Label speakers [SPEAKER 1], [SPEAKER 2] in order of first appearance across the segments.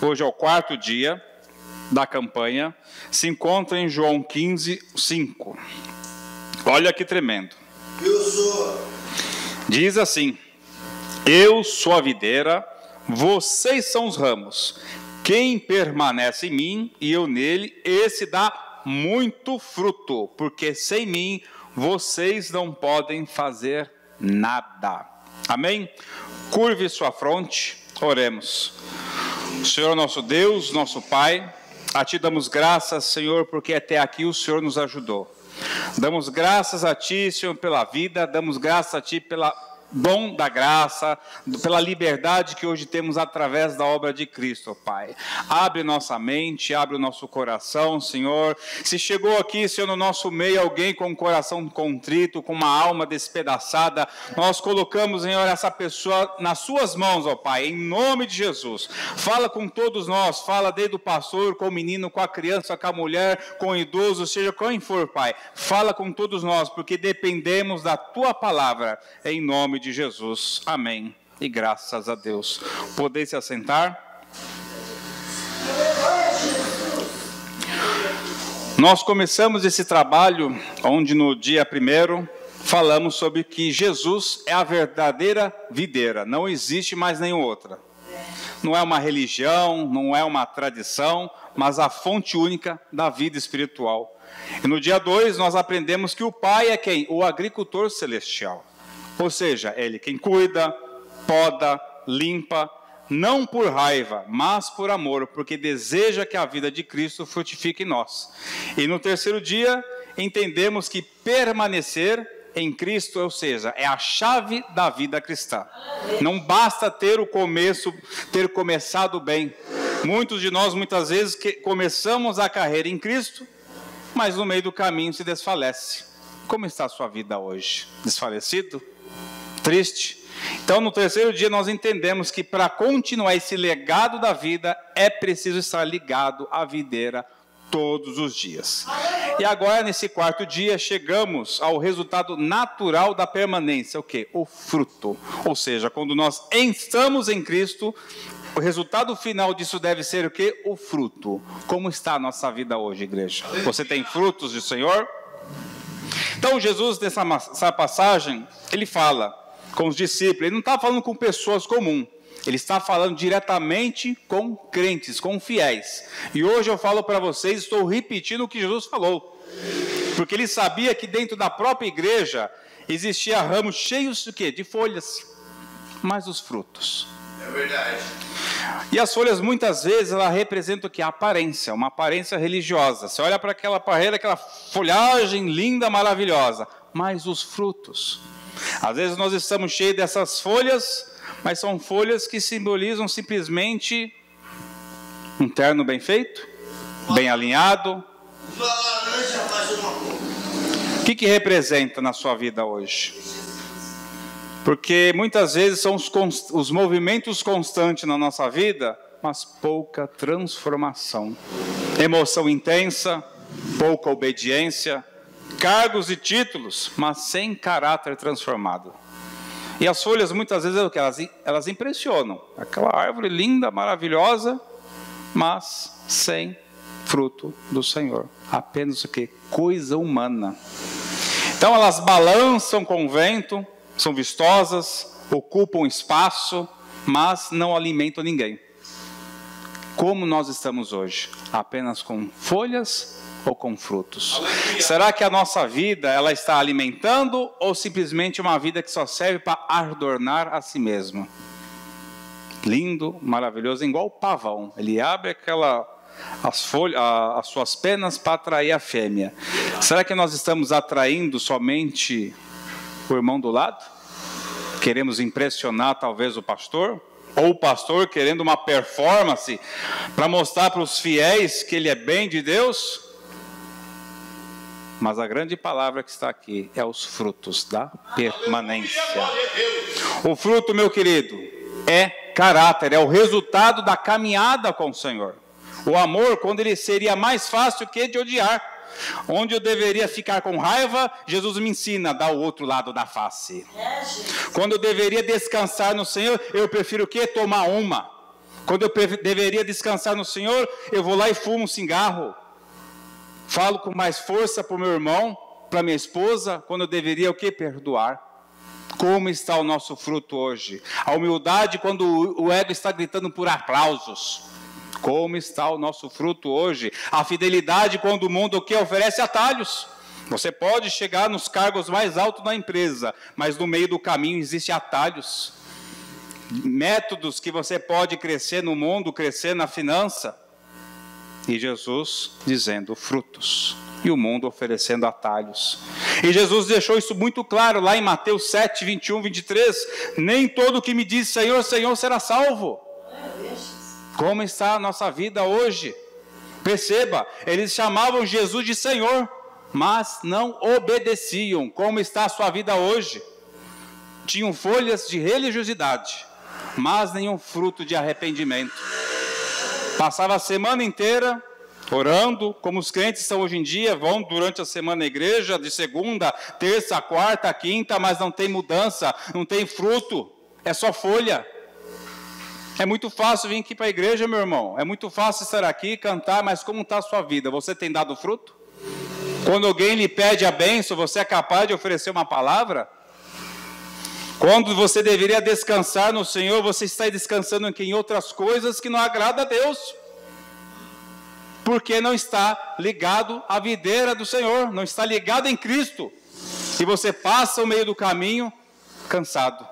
[SPEAKER 1] hoje é o 4º dia da campanha, se encontra em João 15, 5. Olha que tremendo. Diz assim: eu sou a videira, vocês são os ramos. Quem permanece em mim e eu nele, esse dá muito fruto, porque sem mim vocês não podem fazer nada. Amém? Curve sua fronte, oremos. Senhor nosso Deus, nosso Pai, a Ti damos graças, Senhor, porque até aqui o Senhor nos ajudou. Damos graças a Ti, Senhor, pela vida, damos graças a Ti pela dom da graça, pela liberdade que hoje temos através da obra de Cristo, Pai. Abre nossa mente, abre o nosso coração, Senhor. Se chegou aqui, Senhor, no nosso meio alguém com um coração contrito, com uma alma despedaçada, nós colocamos, Senhor, essa pessoa nas suas mãos, ó Pai, em nome de Jesus. Fala com todos nós, fala desde o pastor, com o menino, com a criança, com a mulher, com o idoso, seja quem for, Pai. Fala com todos nós, porque dependemos da Tua palavra, em nome de Jesus. Amém. E graças a Deus. Podem se assentar? Nós começamos esse trabalho onde no dia 1º falamos sobre que Jesus é a verdadeira videira. Não existe mais nenhuma outra. Não é uma religião, não é uma tradição, mas a fonte única da vida espiritual. E no dia 2 nós aprendemos que o Pai é quem? O agricultor celestial. Ou seja, Ele quem cuida, poda, limpa, não por raiva, mas por amor, porque deseja que a vida de Cristo frutifique em nós. E no 3º dia, entendemos que permanecer em Cristo, ou seja, é a chave da vida cristã. Não basta ter ter começado bem. Muitos de nós, muitas vezes, começamos a carreira em Cristo, mas no meio do caminho se desfalece. Como está a sua vida hoje? Desfalecido? Triste? Então, no 3º dia, nós entendemos que para continuar esse legado da vida, é preciso estar ligado à videira todos os dias. E agora, nesse 4º dia, chegamos ao resultado natural da permanência. O quê? O fruto. Ou seja, quando nós estamos em Cristo, o resultado final disso deve ser o quê? O fruto. Como está a nossa vida hoje, igreja? Você tem frutos do Senhor? Então, Jesus, nessa passagem, ele fala com os discípulos, ele não está falando com pessoas comuns, ele está falando diretamente com crentes, com fiéis. E hoje eu falo para vocês, estou repetindo o que Jesus falou, porque ele sabia que dentro da própria igreja existia ramos cheios de quê? De folhas, mas os frutos.
[SPEAKER 2] É verdade.
[SPEAKER 1] E as folhas muitas vezes ela representam o que? A aparência, uma aparência religiosa. Você olha para aquela parreira, aquela folhagem linda, maravilhosa, mas os frutos. Às vezes nós estamos cheios dessas folhas, mas são folhas que simbolizam simplesmente um terno bem feito, bem alinhado. O que representa na sua vida hoje? Porque muitas vezes são os movimentos constantes na nossa vida, mas pouca transformação. Emoção intensa, pouca obediência, cargos e títulos, mas sem caráter transformado. E as folhas muitas vezes é o que? Elas impressionam. Aquela árvore linda, maravilhosa, mas sem fruto do Senhor. Apenas o que? Coisa humana. Então elas balançam com o vento, são vistosas, ocupam espaço, mas não alimentam ninguém. Como nós estamos hoje? Apenas com folhas ou com frutos? Aleluia. Será que a nossa vida ela está alimentando ou simplesmente uma vida que só serve para adornar a si mesmo? Lindo, maravilhoso, igual o pavão. Ele abre as suas penas para atrair a fêmea. Será que nós estamos atraindo somente o irmão do lado? Queremos impressionar talvez o pastor? Ou o pastor querendo uma performance para mostrar para os fiéis que ele é bem de Deus? Mas a grande palavra que está aqui é os frutos da permanência. O fruto, meu querido, é caráter, é o resultado da caminhada com o Senhor. O amor, quando ele seria mais fácil que de odiar. Onde eu deveria ficar com raiva, Jesus me ensina a dar o outro lado da face. Quando eu deveria descansar no Senhor, eu prefiro o quê? Tomar uma. Quando eu deveria descansar no Senhor, eu vou lá e fumo um cigarro. Falo com mais força para o meu irmão, para minha esposa, quando eu deveria o quê? Perdoar. Como está o nosso fruto hoje? A humildade quando o ego está gritando por aplausos. Como está o nosso fruto hoje? A fidelidade quando o mundo o quê? Oferece atalhos. Você pode chegar nos cargos mais altos da empresa, mas no meio do caminho existem atalhos. Métodos que você pode crescer no mundo, crescer na finança. E Jesus dizendo frutos. E o mundo oferecendo atalhos. E Jesus deixou isso muito claro lá em Mateus 7, 21, 23. Nem todo que me diz Senhor, Senhor será salvo. Como está a nossa vida hoje? Perceba, eles chamavam Jesus de Senhor, mas não obedeciam. Como está a sua vida hoje? Tinham folhas de religiosidade, mas nenhum fruto de arrependimento. Passava a semana inteira orando, como os crentes estão hoje em dia, vão durante a semana à igreja, de segunda, terça, quarta, quinta, mas não tem mudança, não tem fruto, é só folha. É muito fácil vir aqui para a igreja, meu irmão, é muito fácil estar aqui, cantar, mas como está a sua vida? Você tem dado fruto? Quando alguém lhe pede a bênção, você é capaz de oferecer uma palavra? Quando você deveria descansar no Senhor, você está descansando em outras coisas que não agradam a Deus. Porque não está ligado à videira do Senhor, não está ligado em Cristo. E você passa o meio do caminho cansado.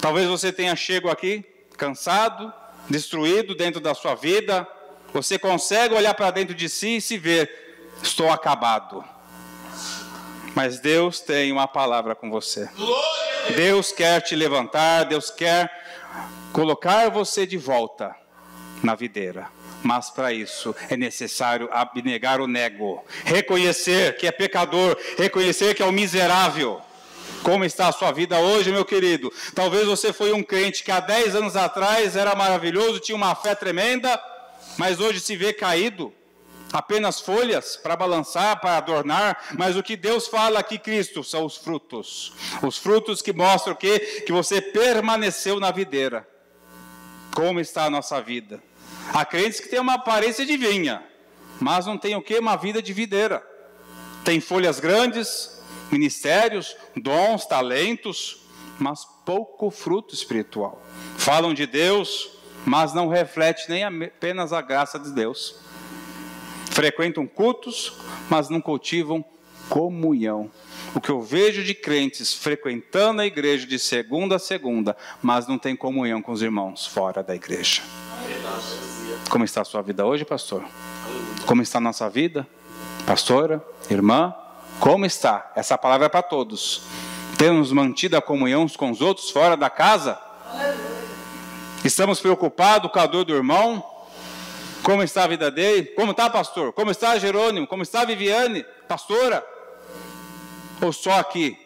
[SPEAKER 1] Talvez você tenha chego aqui cansado, destruído dentro da sua vida. Você consegue olhar para dentro de si e se ver, estou acabado. Mas Deus tem uma palavra com você. Deus quer te levantar, Deus quer colocar você de volta na videira. Mas para isso é necessário abnegar o nego, reconhecer que é pecador, reconhecer que é um miserável. Como está a sua vida hoje, meu querido? Talvez você foi um crente que há 10 anos atrás era maravilhoso, tinha uma fé tremenda, mas hoje se vê caído. Apenas folhas para balançar, para adornar, mas o que Deus fala aqui, Cristo, são os frutos. Os frutos que mostram que você permaneceu na videira. Como está a nossa vida? Há crentes que têm uma aparência de vinha, mas não tem o quê? Uma vida de videira. Tem folhas grandes, ministérios, dons, talentos, mas pouco fruto espiritual. Falam de Deus, mas não refletem nem apenas a graça de Deus. Frequentam cultos, mas não cultivam comunhão. O que eu vejo de crentes frequentando a igreja de segunda a segunda, mas não tem comunhão com os irmãos fora da igreja. Como está a sua vida hoje, pastor? Como está a nossa vida? Pastora, irmã, como está? Essa palavra é para todos. Temos mantido a comunhão uns com os outros fora da casa? Estamos preocupados com a dor do irmão? Como está a vida dele? Como está, pastor? Como está Jerônimo? Como está Viviane? Pastora? Ou só aqui?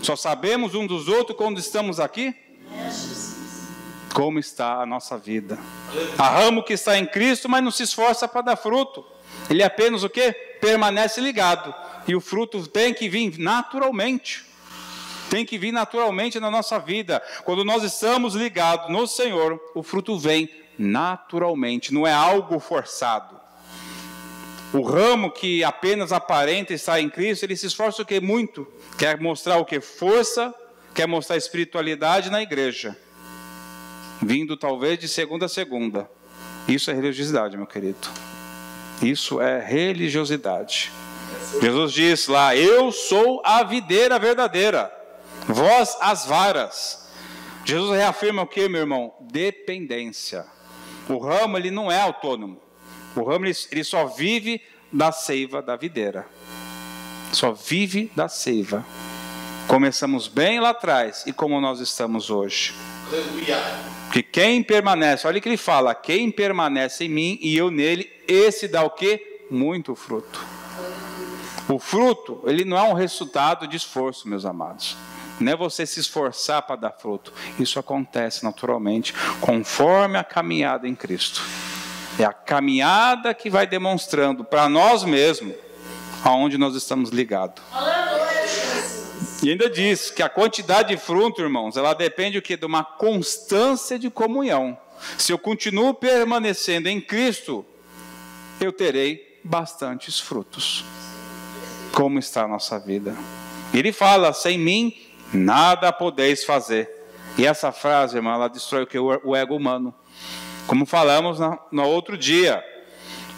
[SPEAKER 1] Só sabemos um dos outros quando estamos aqui? Como está a nossa vida? Há ramo que está em Cristo, mas não se esforça para dar fruto. Ele apenas o quê? Permanece ligado. E o fruto tem que vir naturalmente. Tem que vir naturalmente na nossa vida. Quando nós estamos ligados no Senhor, o fruto vem naturalmente, não é algo forçado. O ramo que apenas aparenta estar em Cristo, ele se esforça o quê? Muito. Quer mostrar o quê? Força, quer mostrar espiritualidade na igreja. Vindo talvez de segunda a segunda. Isso é religiosidade, meu querido. Isso é religiosidade. Jesus diz lá, eu sou a videira verdadeira, vós as varas. Jesus reafirma o que, meu irmão? Dependência. O ramo, ele não é autônomo. O ramo, ele só vive da seiva da videira. Só vive da seiva. Começamos bem lá atrás e como nós estamos hoje. Porque quem permanece, olha o que ele fala, quem permanece em mim e eu nele, esse dá o quê? Muito fruto. O fruto, ele não é um resultado de esforço, meus amados. Não é você se esforçar para dar fruto. Isso acontece naturalmente, conforme a caminhada em Cristo. É a caminhada que vai demonstrando para nós mesmos aonde nós estamos ligados. E ainda diz que a quantidade de fruto, irmãos, ela depende o quê? De uma constância de comunhão. se eu continuo permanecendo em Cristo, eu terei bastantes frutos. Como está a nossa vida? Ele fala, sem mim, nada podeis fazer. E essa frase, irmã, ela destrói o ego humano. Como falamos no outro dia,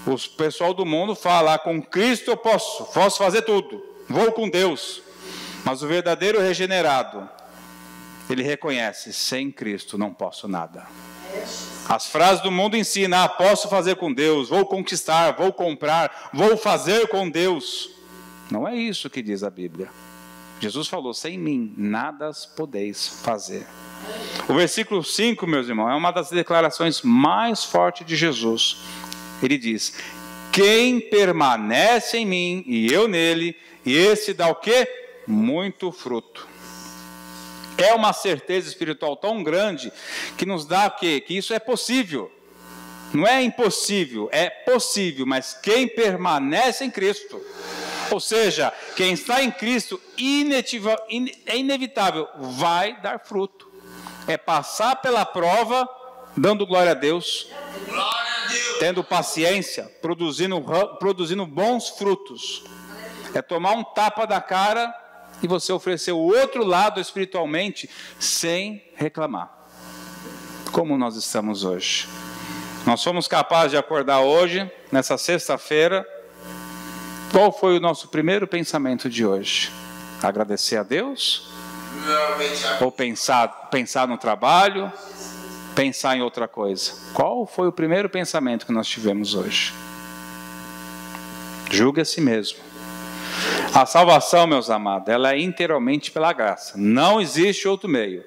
[SPEAKER 1] o pessoal do mundo fala, com Cristo eu posso fazer tudo, vou com Deus. Mas o verdadeiro regenerado, ele reconhece, sem Cristo não posso nada. As frases do mundo ensinam, posso fazer com Deus, vou conquistar, vou comprar, vou fazer com Deus. Não é isso que diz a Bíblia. Jesus falou, sem mim nada podeis fazer. O versículo 5, meus irmãos, é uma das declarações mais fortes de Jesus. Ele diz, quem permanece em mim e eu nele, e esse dá o quê? Muito fruto. É uma certeza espiritual tão grande que nos dá o quê? Que isso é possível. Não é impossível, é possível, mas quem permanece em Cristo, ou seja, quem está em Cristo, é inevitável, vai dar fruto. É passar pela prova, dando glória a Deus, tendo paciência, produzindo bons frutos. É tomar um tapa da cara e você oferecer o outro lado espiritualmente, sem reclamar. Como nós estamos hoje? Nós fomos capazes de acordar hoje, nessa sexta-feira. Qual foi o nosso primeiro pensamento de hoje? Agradecer a Deus? Ou pensar no trabalho? Pensar em outra coisa? Qual foi o primeiro pensamento que nós tivemos hoje? Julgue a si mesmo. A salvação, meus amados, ela é inteiramente pela graça. Não existe outro meio.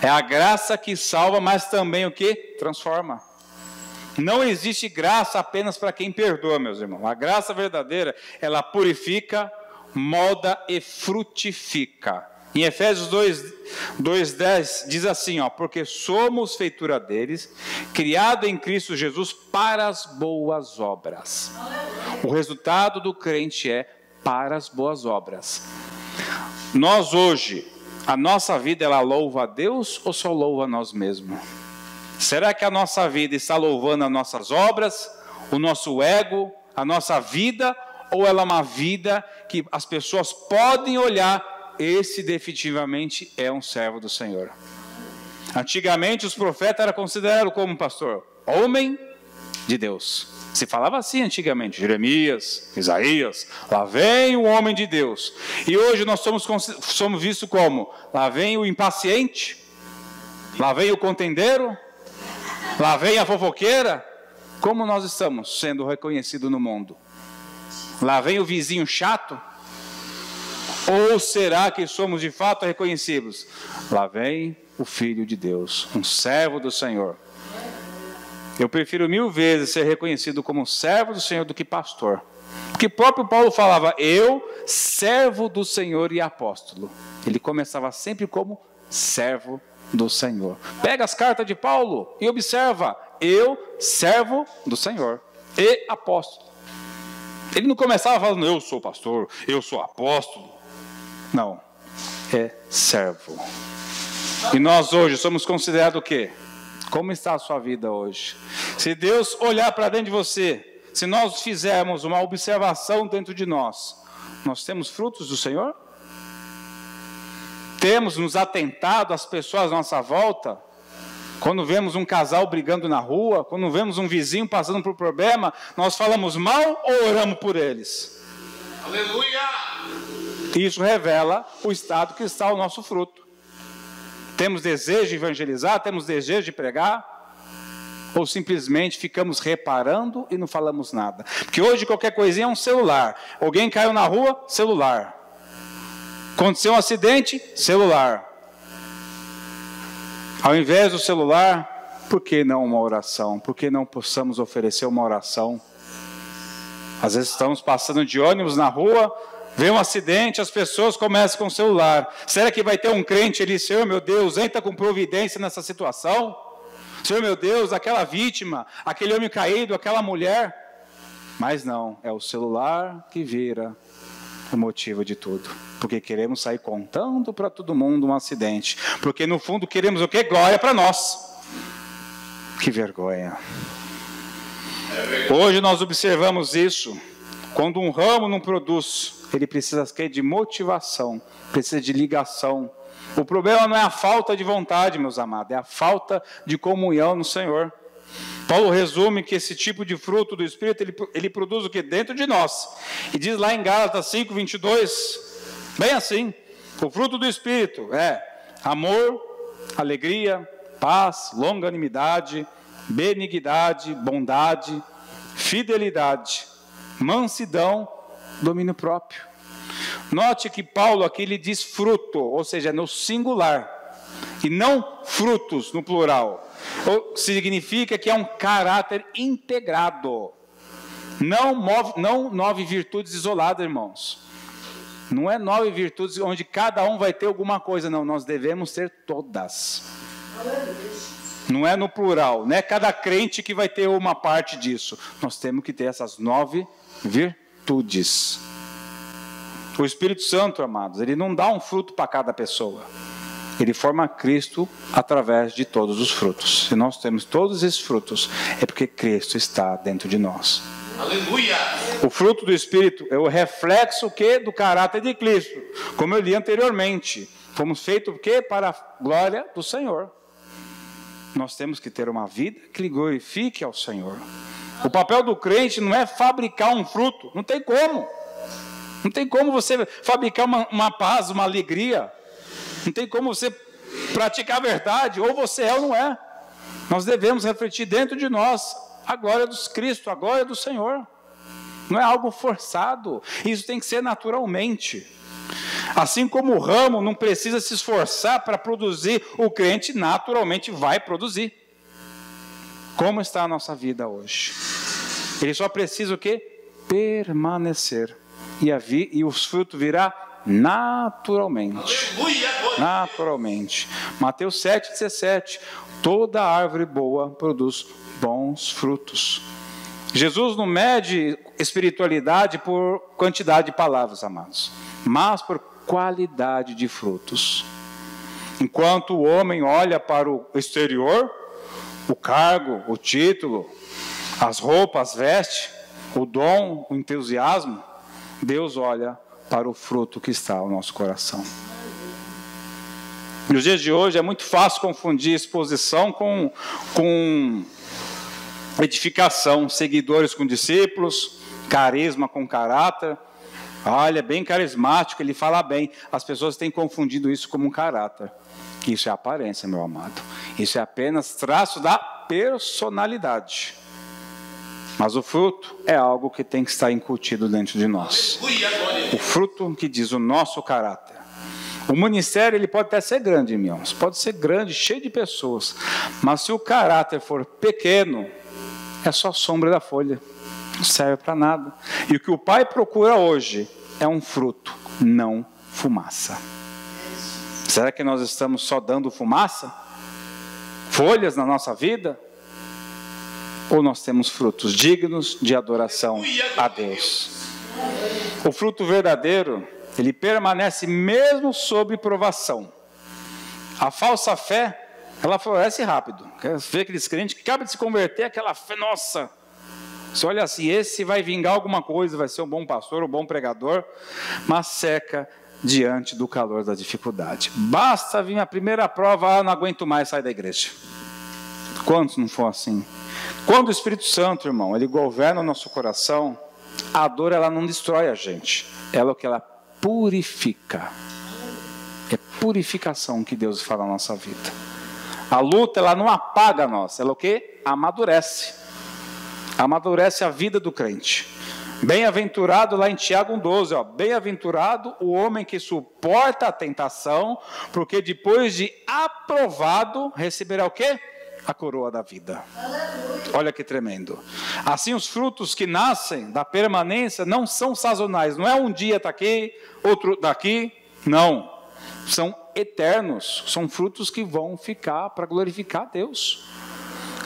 [SPEAKER 1] É a graça que salva, mas também o que? Transforma. Não existe graça apenas para quem perdoa, meus irmãos. A graça verdadeira, ela purifica, molda e frutifica. Em Efésios 2:10 diz assim, porque somos feitura deles, criado em Cristo Jesus para as boas obras. O resultado do crente é para as boas obras. Nós hoje, a nossa vida, ela louva a Deus ou só louva a nós mesmos? Será que a nossa vida está louvando as nossas obras, o nosso ego, a nossa vida, ou ela é uma vida que as pessoas podem olhar, esse definitivamente é um servo do Senhor? Antigamente os profetas eram considerados como, pastor, homem de Deus. Se falava assim antigamente, Jeremias, Isaías, lá vem o homem de Deus. E hoje nós somos vistos como, lá vem o impaciente, lá vem o contendeiro, lá vem a fofoqueira. Como nós estamos sendo reconhecidos no mundo? Lá vem o vizinho chato? Ou será que somos de fato reconhecidos? Lá vem o Filho de Deus, um servo do Senhor. Eu prefiro 1000 vezes ser reconhecido como servo do Senhor do que pastor. Porque o próprio Paulo falava, eu, servo do Senhor e apóstolo. Ele começava sempre como servo do Senhor. Pega as cartas de Paulo e observa, eu, servo do Senhor e apóstolo. Ele não começava falando, eu sou pastor, eu sou apóstolo. Não, é servo. E nós hoje somos considerados o quê? Como está a sua vida hoje? Se Deus olhar para dentro de você, se nós fizermos uma observação dentro de nós, nós temos frutos do Senhor? Temos nos atentado às pessoas à nossa volta? Quando vemos um casal brigando na rua, quando vemos um vizinho passando por problema, nós falamos mal ou oramos por eles? Aleluia! Isso revela o estado que está o nosso fruto. Temos desejo de evangelizar, temos desejo de pregar, ou simplesmente ficamos reparando e não falamos nada? Porque hoje qualquer coisinha é um celular. Alguém caiu na rua, celular. Aconteceu um acidente, celular. Ao invés do celular, por que não uma oração? Por que não possamos oferecer uma oração? Às vezes estamos passando de ônibus na rua, vê um acidente, as pessoas começam com o celular. Será que vai ter um crente ali, Senhor meu Deus, entra com providência nessa situação? Senhor meu Deus, aquela vítima, aquele homem caído, aquela mulher. Mas não, é o celular que vira o motivo de tudo. Porque queremos sair contando para todo mundo um acidente. Porque no fundo queremos o quê? Glória para nós. Que vergonha. Hoje nós observamos isso. Quando um ramo não produz, ele precisa de motivação, precisa de ligação. O problema não é a falta de vontade, meus amados, é a falta de comunhão no Senhor. Paulo resume que esse tipo de fruto do Espírito, ele produz o que? Dentro de nós. E diz lá em Gálatas 5, 22, bem assim, o fruto do Espírito é amor, alegria, paz, longanimidade, benignidade, bondade, fidelidade, mansidão, domínio próprio. Note que Paulo aqui ele diz fruto, ou seja, no singular, e não frutos no plural. Significa que é um caráter integrado. Não 9 virtudes isoladas, irmãos. Não é 9 virtudes onde cada um vai ter alguma coisa, não. Nós devemos ter todas. Não é no plural, não é cada crente que vai ter uma parte disso. Nós temos que ter essas 9 virtudes. O Espírito Santo, amados, ele não dá um fruto para cada pessoa. Ele forma Cristo através de todos os frutos. Se nós temos todos esses frutos, é porque Cristo está dentro de nós. Aleluia! O fruto do Espírito é o reflexo do caráter de Cristo. Como eu li anteriormente, fomos feitos para a glória do Senhor. Nós temos que ter uma vida que glorifique ao Senhor. O papel do crente não é fabricar um fruto. Não tem como. Não tem como você fabricar uma paz, uma alegria. Não tem como você praticar a verdade. Ou você é ou não é. Nós devemos refletir dentro de nós a glória do Cristo, a glória do Senhor. Não é algo forçado. Isso tem que ser naturalmente. Assim como o ramo não precisa se esforçar para produzir, o crente naturalmente vai produzir. Como está a nossa vida hoje? Ele só precisa o quê? Permanecer. E os frutos virá naturalmente. Naturalmente. Mateus 7,17. Toda árvore boa produz bons frutos. Jesus não mede espiritualidade por quantidade de palavras, amados, mas por qualidade de frutos. Enquanto o homem olha para o exterior, o cargo, o título, as roupas, as vestes, o dom, o entusiasmo, Deus olha para o fruto que está no nosso coração. Nos dias de hoje é muito fácil confundir exposição com edificação, seguidores com discípulos, carisma com caráter. Olha, é bem carismático, ele fala bem. As pessoas têm confundido isso como um caráter. Isso é aparência, meu amado. Isso é apenas traço da personalidade. Mas o fruto é algo que tem que estar incutido dentro de nós. O fruto que diz o nosso caráter. O ministério ele pode até ser grande, irmãos. Pode ser grande, cheio de pessoas. Mas se o caráter for pequeno, é só sombra da folha. Não serve para nada. E o que o Pai procura hoje é um fruto, não fumaça. Será que nós estamos só dando fumaça? Folhas na nossa vida? Ou nós temos frutos dignos de adoração a Deus? O fruto verdadeiro, ele permanece mesmo sob provação. A falsa fé, ela floresce rápido. Você vê aqueles crentes que acabam de se converter, aquela fé, nossa, você olha assim, esse vai vingar alguma coisa, vai ser um bom pastor, um bom pregador, mas seca diante do calor da dificuldade. Basta vir a primeira prova, não aguento mais, sai da igreja. Quantos não for assim? Quando o Espírito Santo, irmão, ele governa o nosso coração, a dor ela não destrói a gente, ela é o que ela purifica. É purificação que Deus fala na nossa vida. A luta ela não apaga nós, ela o que? Amadurece. Amadurece a vida do crente. Bem-aventurado lá em Tiago 1,12, bem-aventurado o homem que suporta a tentação, porque depois de aprovado receberá o quê? A coroa da vida. Olha que tremendo. Assim os frutos que nascem da permanência não são sazonais, não é um dia está aqui, outro daqui, não. São eternos, são frutos que vão ficar para glorificar a Deus.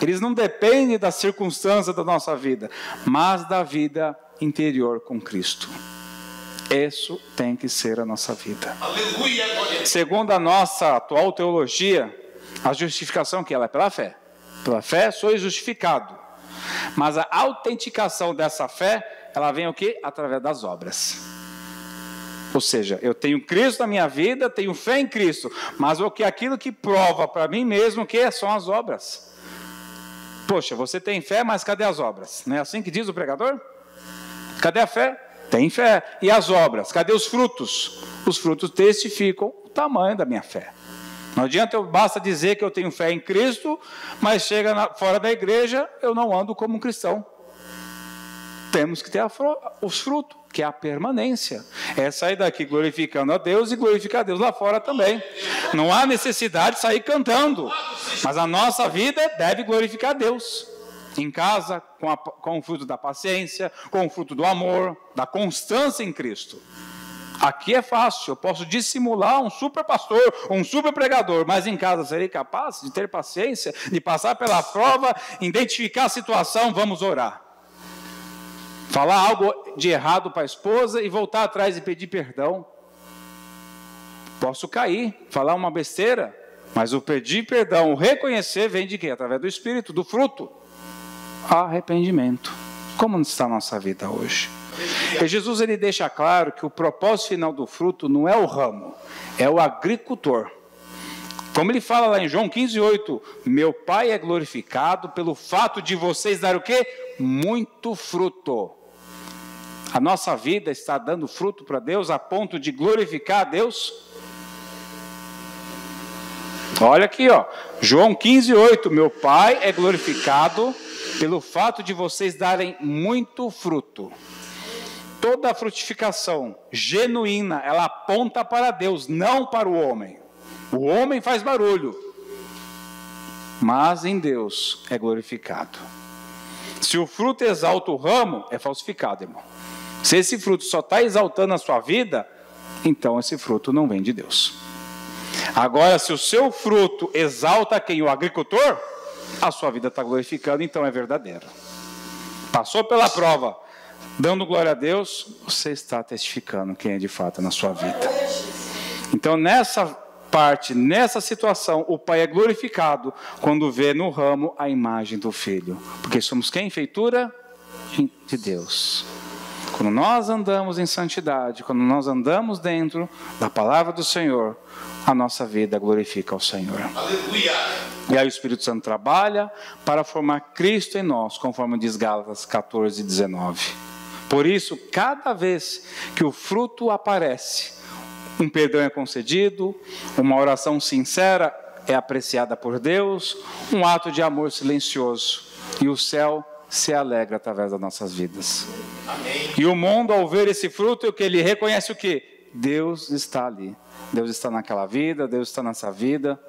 [SPEAKER 1] Eles não dependem da circunstância da nossa vida, mas da vida interior com Cristo. Isso tem que ser a nossa vida. Aleluia, segundo a nossa atual teologia, a justificação que ela é pela fé. Pela fé sois justificado. Mas a autenticação dessa fé, ela vem o quê? Através das obras. Ou seja, eu tenho Cristo na minha vida, tenho fé em Cristo, mas o que aquilo que prova para mim mesmo que são as obras. Poxa, você tem fé, mas cadê as obras? Não é assim que diz o pregador? Cadê a fé? Tem fé. E as obras? Cadê os frutos? Os frutos testificam o tamanho da minha fé. Não adianta, basta dizer que eu tenho fé em Cristo, mas chega fora da igreja, eu não ando como um cristão. Temos que ter os frutos, que é a permanência. É sair daqui glorificando a Deus e glorificar a Deus lá fora também. Não há necessidade de sair cantando, mas a nossa vida deve glorificar a Deus. Em casa, com o fruto da paciência, com o fruto do amor, da constância em Cristo. Aqui é fácil, eu posso dissimular um super pastor, um super pregador, mas em casa serei capaz de ter paciência, de passar pela prova, identificar a situação, vamos orar. Falar algo de errado para a esposa e voltar atrás e pedir perdão. Posso cair, falar uma besteira, mas o pedir perdão, o reconhecer vem de quê? Através do Espírito, do fruto. Arrependimento. Como está a nossa vida hoje? E Jesus ele deixa claro que o propósito final do fruto não é o ramo, é o agricultor. Como ele fala lá em João 15:8, meu Pai é glorificado pelo fato de vocês dar o quê? Muito fruto. A nossa vida está dando fruto para Deus a ponto de glorificar a Deus? Olha aqui, ó, João 15:8, meu Pai é glorificado pelo fato de vocês darem muito fruto. Toda a frutificação genuína, ela aponta para Deus, não para o homem. O homem faz barulho, mas em Deus é glorificado. Se o fruto exalta o ramo, é falsificado, irmão. Se esse fruto só está exaltando a sua vida, então esse fruto não vem de Deus. Agora, se o seu fruto exalta quem? O agricultor, a sua vida está glorificando, então é verdadeiro. Passou pela prova, dando glória a Deus, você está testificando quem é de fato na sua vida. Então, nessa parte, nessa situação, o Pai é glorificado quando vê no ramo a imagem do Filho. Porque somos quem? Feitura de Deus. Quando nós andamos em santidade, quando nós andamos dentro da palavra do Senhor, a nossa vida glorifica ao Senhor. Aleluia. E aí o Espírito Santo trabalha para formar Cristo em nós, conforme diz Gálatas 14:19. Por isso, cada vez que o fruto aparece, um perdão é concedido, uma oração sincera é apreciada por Deus, um ato de amor silencioso, e o céu se alegra através das nossas vidas. Amém. E o mundo, ao ver esse fruto, o que ele reconhece o quê? Deus está ali. Deus está naquela vida, Deus está nessa vida.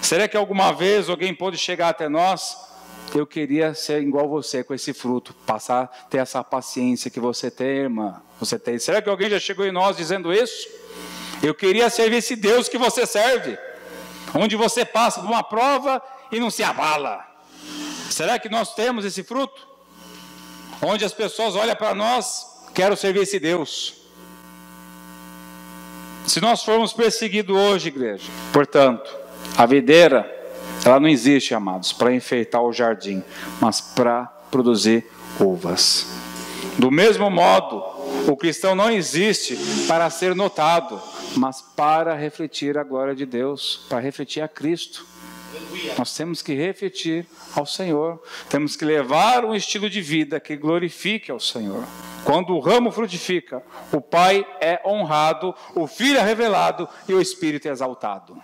[SPEAKER 1] Será que alguma vez alguém pôde chegar até nós? Eu queria ser igual você com esse fruto, passar, ter essa paciência que você tem, irmã. Você tem. Será que alguém já chegou em nós dizendo isso? Eu queria servir esse Deus que você serve, onde você passa por uma prova e não se abala. Será que nós temos esse fruto? Onde as pessoas olham para nós, quero servir esse Deus. Se nós formos perseguidos hoje, igreja, portanto, a videira, ela não existe, amados, para enfeitar o jardim, mas para produzir uvas. Do mesmo modo, o cristão não existe para ser notado, mas para refletir a glória de Deus, para refletir a Cristo. Nós temos que refletir ao Senhor, temos que levar um estilo de vida que glorifique ao Senhor. Quando o ramo frutifica, o Pai é honrado, o Filho é revelado e o Espírito é exaltado.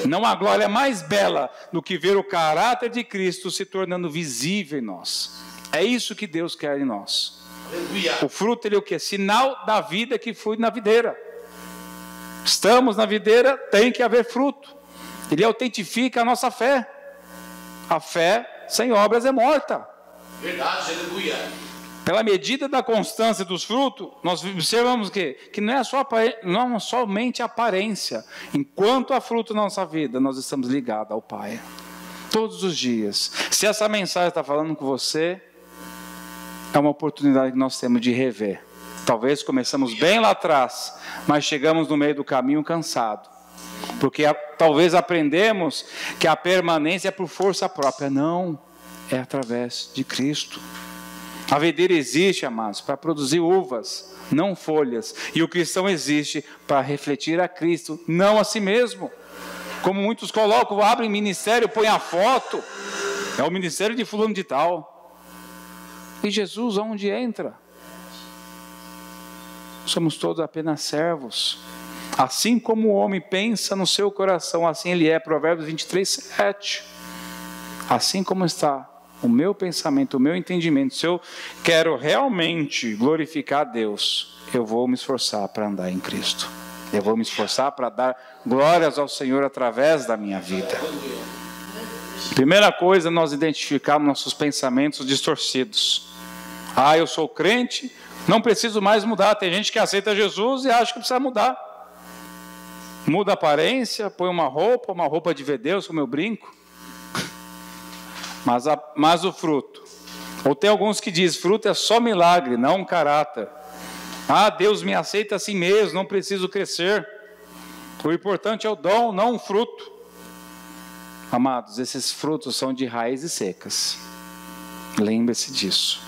[SPEAKER 1] Não há glória mais bela do que ver o caráter de Cristo se tornando visível em nós. É isso que Deus quer em nós. O fruto ele é o quê? Sinal da vida que flui na videira. Estamos na videira, tem que haver fruto. Ele autentifica a nossa fé. A fé sem obras é morta.
[SPEAKER 2] Verdade, aleluia.
[SPEAKER 1] Pela medida da constância dos frutos, nós observamos que não é somente aparência. Enquanto há fruto na nossa vida, nós estamos ligados ao Pai. Todos os dias. Se essa mensagem está falando com você, é uma oportunidade que nós temos de rever. Talvez começamos bem lá atrás, mas chegamos no meio do caminho cansado. Porque talvez aprendemos que a permanência é por força própria. Não, é através de Cristo. A videira existe, amados, para produzir uvas, não folhas. E o cristão existe para refletir a Cristo, não a si mesmo. Como muitos colocam, abrem ministério, põem a foto. É o ministério de fulano de tal. E Jesus, onde entra? Somos todos apenas servos. Assim como o homem pensa no seu coração, assim ele é. Provérbios 23:7. Assim como está o meu pensamento, o meu entendimento, se eu quero realmente glorificar a Deus, eu vou me esforçar para andar em Cristo. Eu vou me esforçar para dar glórias ao Senhor através da minha vida. Primeira coisa, nós identificarmos nossos pensamentos distorcidos. Eu sou crente, não preciso mais mudar. Tem gente que aceita Jesus e acha que precisa mudar. Muda a aparência, põe uma roupa de ver Deus, como eu brinco. Mas o fruto. Ou tem alguns que dizem, fruto é só milagre, não um caráter. Deus me aceita assim mesmo, não preciso crescer. O importante é o dom, não o fruto. Amados, esses frutos são de raízes secas. Lembre-se disso.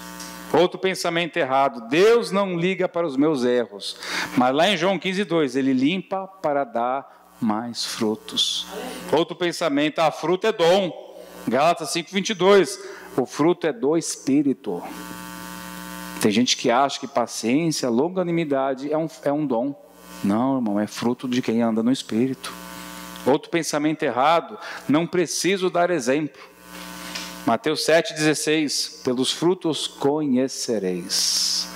[SPEAKER 1] Outro pensamento errado, Deus não liga para os meus erros. Mas lá em João 15:2, Ele limpa para dar mais frutos. Outro pensamento, fruto é dom. Gálatas 5:22, o fruto é do Espírito. Tem gente que acha que paciência, longanimidade é um dom. Não, irmão, é fruto de quem anda no Espírito. Outro pensamento errado, não preciso dar exemplo. Mateus 7:16, pelos frutos conhecereis.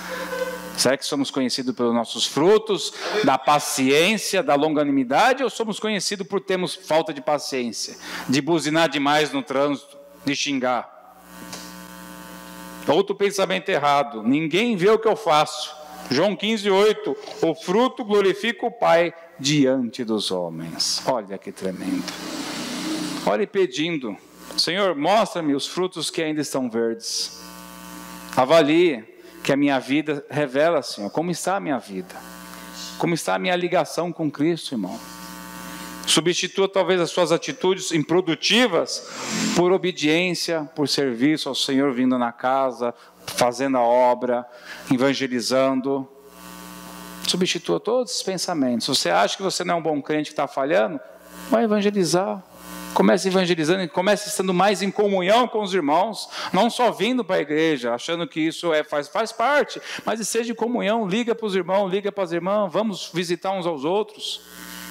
[SPEAKER 1] Será que somos conhecidos pelos nossos frutos, da paciência, da longanimidade, ou somos conhecidos por termos falta de paciência, de buzinar demais no trânsito, de xingar? Outro pensamento errado, ninguém vê o que eu faço. João 15:8, o fruto glorifica o Pai diante dos homens. Olha que tremendo. Olhe pedindo, Senhor, mostra-me os frutos que ainda estão verdes. Avalie que a minha vida revela, Senhor, como está a minha vida. Como está a minha ligação com Cristo, irmão. Substitua talvez as suas atitudes improdutivas por obediência, por serviço ao Senhor, vindo na casa, fazendo a obra, evangelizando. Substitua todos esses pensamentos. Se você acha que você não é um bom crente que está falhando, vai evangelizar. Comece evangelizando, comece estando mais em comunhão com os irmãos, não só vindo para a igreja, achando que isso faz parte, mas esteja em comunhão, liga para os irmãos, liga para as irmãs, vamos visitar uns aos outros,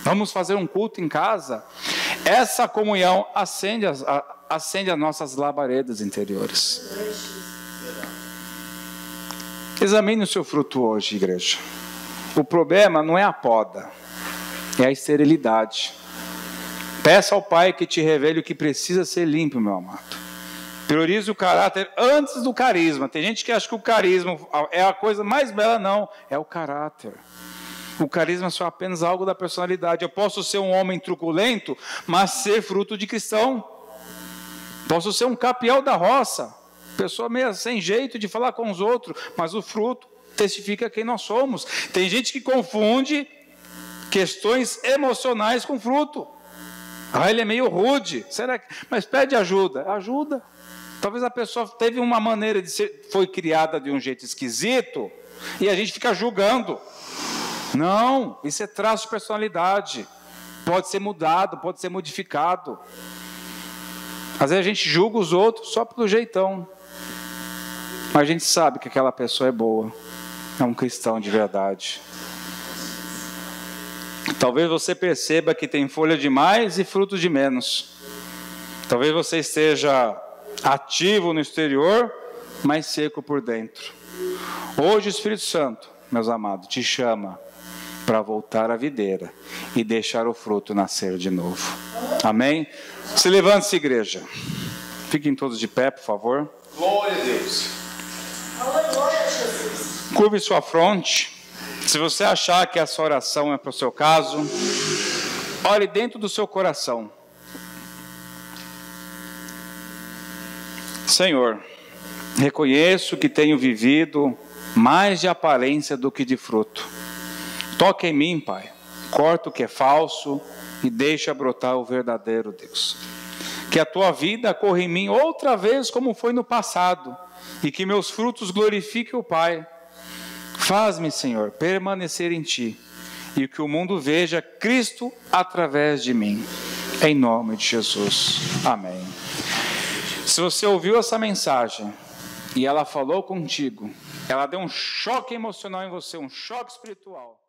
[SPEAKER 1] vamos fazer um culto em casa. Essa comunhão acende as nossas labaredas interiores. Examine o seu fruto hoje, igreja. O problema não é a poda, é a esterilidade. Peça ao Pai que te revele o que precisa ser limpo, meu amado. Priorize o caráter antes do carisma. Tem gente que acha que o carisma é a coisa mais bela. Não, é o caráter. O carisma é só apenas algo da personalidade. Eu posso ser um homem truculento, mas ser fruto de cristão. Posso ser um capial da roça, pessoa meio sem jeito de falar com os outros, mas o fruto testifica quem nós somos. Tem gente que confunde questões emocionais com fruto. Ele é meio rude. Será que... Mas pede ajuda. Ajuda. Talvez a pessoa teve uma maneira de ser, foi criada de um jeito esquisito, e a gente fica julgando. Não, isso é traço de personalidade. Pode ser mudado, pode ser modificado. Às vezes a gente julga os outros só pelo jeitão. Mas a gente sabe que aquela pessoa é boa. É um cristão de verdade. Talvez você perceba que tem folha de mais e fruto de menos. Talvez você esteja ativo no exterior, mas seco por dentro. Hoje o Espírito Santo, meus amados, te chama para voltar à videira e deixar o fruto nascer de novo. Amém? Se levante-se, igreja. Fiquem todos de pé, por favor.
[SPEAKER 2] Glória a Deus.
[SPEAKER 1] Curve sua fronte. Se você achar que essa oração é para o seu caso, ore dentro do seu coração. Senhor, reconheço que tenho vivido mais de aparência do que de fruto. Toca em mim, Pai. Corta o que é falso, e deixa brotar o verdadeiro Deus. Que a tua vida corra em mim outra vez como foi no passado, e que meus frutos glorifiquem o Pai. Faz-me, Senhor, permanecer em Ti, e que o mundo veja Cristo através de mim. Em nome de Jesus. Amém. Se você ouviu essa mensagem e ela falou contigo, ela deu um choque emocional em você, um choque espiritual.